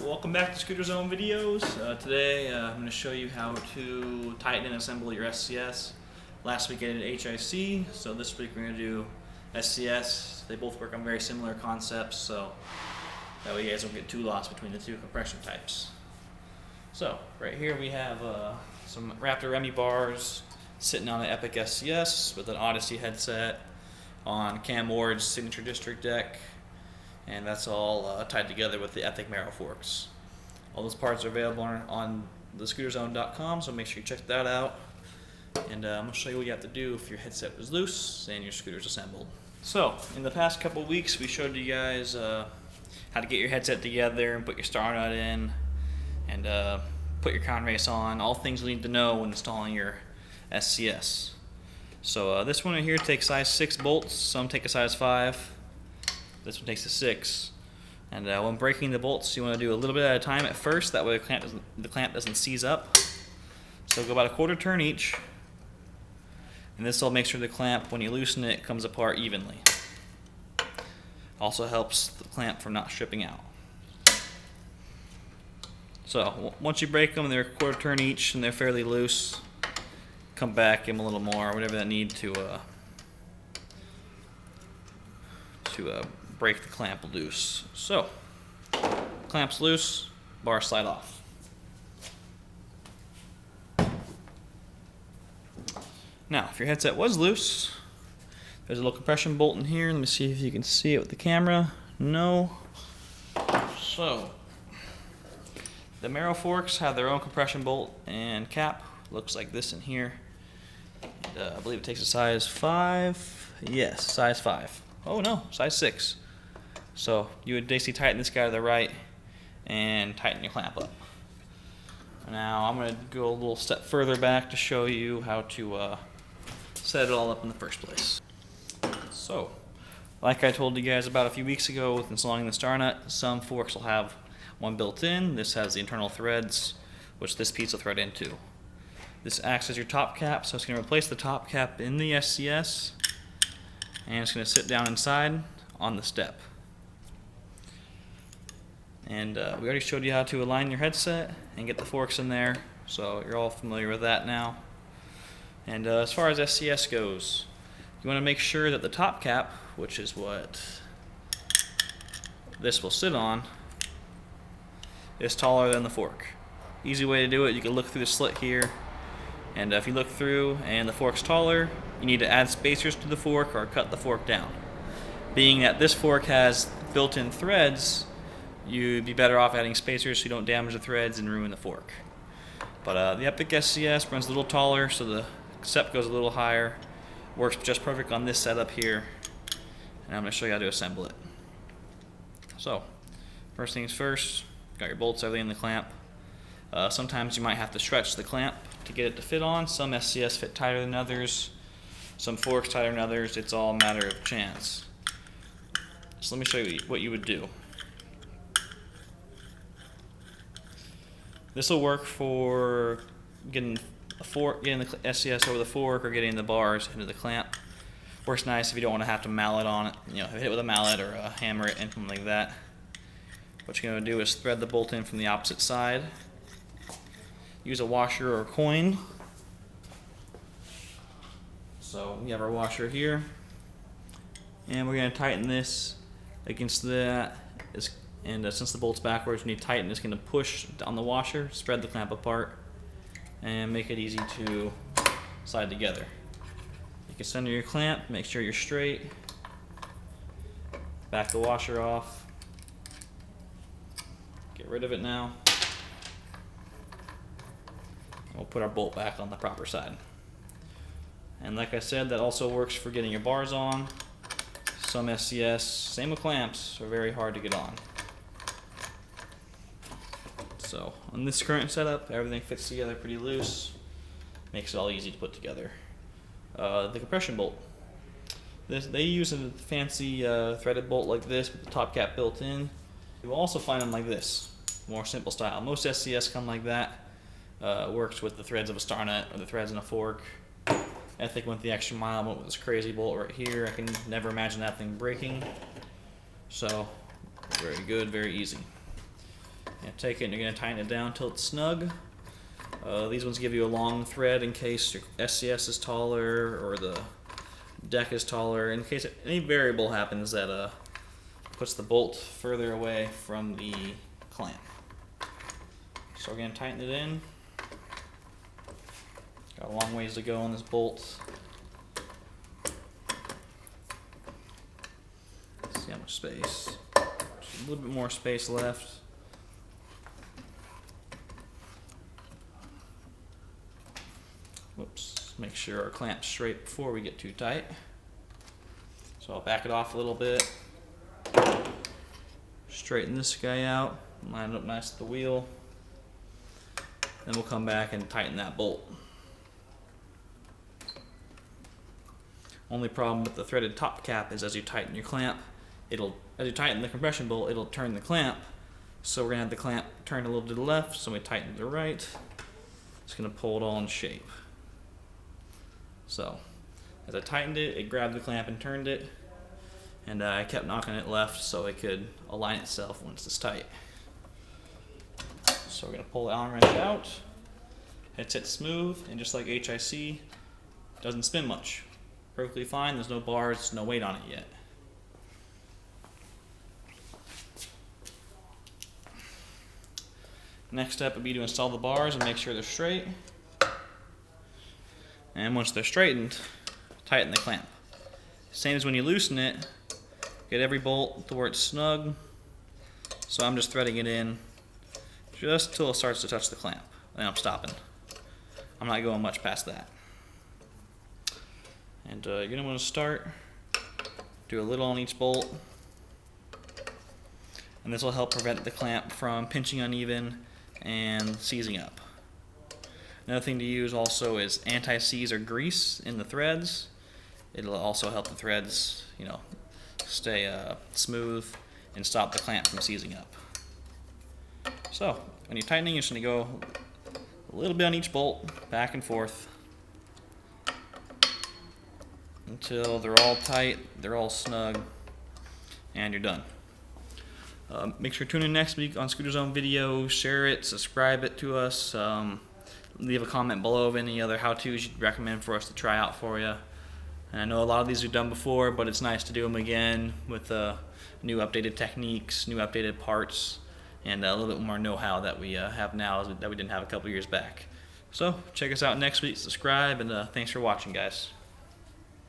Welcome back to Scooter Zone videos. Today I'm going to show you how to tighten and assemble your SCS. Last week I did HIC, so this week we're going to do SCS. They both work on very similar concepts, so that way you guys don't get too lost between the two compression types. So right here we have some Raptor Remy bars sitting on an Epic SCS with an Odyssey headset on Cam Ward's signature district deck. And that's all tied together with the Epic Marrow forks. All those parts are available on thescooterzone.com, so make sure you check that out. And I'm going to show you what you have to do if your headset is loose and your scooter's assembled. So, in the past couple weeks, we showed you guys how to get your headset together and put your star nut in and put your crown race on. All things you need to know when installing your SCS. So this one right here takes size 6 bolts. Some take a size 5. This one takes a 6, and when breaking the bolts, you want to do a little bit at a time at first. That way the clamp doesn't seize up. So go about a quarter turn each, and this will make sure the clamp, when you loosen it, comes apart evenly. Also helps the clamp from not stripping out. So once you break them, they're a quarter turn each, and they're fairly loose. Come back, give them a little more, whatever that need to break the clamp loose. So, clamp's loose, bar slide off. Now, if your headset was loose, there's a little compression bolt in here. Let me see if you can see it with the camera. No. So, the Marrow forks have their own compression bolt and cap. Looks like this in here. And, I believe it takes a size 5. Yes, size 5. Oh no, size 6. So you would basically tighten this guy to the right and tighten your clamp up. Now I'm going to go a little step further back to show you how to set it all up in the first place. So, like I told you guys about a few weeks ago with installing the star nut, some forks will have one built in. This has the internal threads, which this piece will thread into. This acts as your top cap, so it's going to replace the top cap in the SCS, and it's going to sit down inside on the step. And we already showed you how to align your headset and get the forks in there, so you're all familiar with that now. And as far as SCS goes, you want to make sure that the top cap, which is what this will sit on, is taller than the fork. Easy way to do it, you can look through the slit here, and if you look through and the fork's taller, you need to add spacers to the fork or cut the fork down. Being that this fork has built-in threads, you'd be better off adding spacers so you don't damage the threads and ruin the fork. But the Epic SCS runs a little taller, so the step goes a little higher. Works just perfect on this setup here, and I'm going to show you how to assemble it. So, first things first, got your bolts, everything in the clamp. Sometimes you might have to stretch the clamp to get it to fit on. Some SCS fit tighter than others. Some forks tighter than others. It's all a matter of chance. So let me show you what you would do. This will work for getting the SCS over the fork or getting the bars into the clamp. Works nice if you don't want to have to mallet on it. You know, hit it with a mallet or hammer it, anything like that. What you're going to do is thread the bolt in from the opposite side. Use a washer or a coin. So we have our washer here, and we're going to tighten this against that. And since the bolt's backwards, when you tighten, it's going to push on the washer, spread the clamp apart, and make it easy to slide together. You can center your clamp, make sure you're straight, back the washer off, get rid of it now. We'll put our bolt back on the proper side. And like I said, that also works for getting your bars on. Some SCS, same with clamps, are very hard to get on. So on this current setup, everything fits together pretty loose. Makes it all easy to put together. The compression bolt. They use a fancy threaded bolt like this with the top cap built in. You will also find them like this, more simple style. Most SCS come like that. Works with the threads of a star nut or the threads in a fork. I think went the extra mile, went with this crazy bolt right here. I can never imagine that thing breaking. So, very good, very easy. You take it and you're going to tighten it down until it's snug. These ones give you a long thread in case your SCS is taller or the deck is taller, in case any variable happens that puts the bolt further away from the clamp. So we're going to tighten it in. Got a long ways to go on this bolt. Let's see how much space. Just a little bit more space left. Whoops, make sure our clamp's straight before we get too tight. So I'll back it off a little bit. Straighten this guy out, line it up nice with the wheel. Then we'll come back and tighten that bolt. Only problem with the threaded top cap is as you tighten your clamp, as you tighten the compression bolt, it'll turn the clamp. So we're gonna have the clamp turn a little to the left, so we tighten to the right. It's gonna pull it all in shape. So, as I tightened it, it grabbed the clamp and turned it, and I kept knocking it left so it could align itself once it's tight. So we're gonna pull the Allen wrench out. It sits smooth, and just like HIC, doesn't spin much. Perfectly fine, there's no bars, no weight on it yet. Next step would be to install the bars and make sure they're straight. And once they're straightened, tighten the clamp. Same as when you loosen it, get every bolt to where it's snug. So I'm just threading it in just till it starts to touch the clamp. Then I'm stopping. I'm not going much past that. And you're gonna want to start, do a little on each bolt. And this will help prevent the clamp from pinching uneven and seizing up. Another thing to use also is anti-seize or grease in the threads. It'll also help the threads, stay smooth and stop the clamp from seizing up. So when you're tightening, you're just going to go a little bit on each bolt, back and forth, until they're all tight, they're all snug, and you're done. Make sure to tune in next week on Scooter Zone video, share it, subscribe it to us. Leave a comment below of any other how-tos you'd recommend for us to try out for you. And I know a lot of these we've done before, but it's nice to do them again with new updated techniques, new updated parts, and a little bit more know-how that we have now that we didn't have a couple years back. So check us out next week, subscribe, and thanks for watching, guys.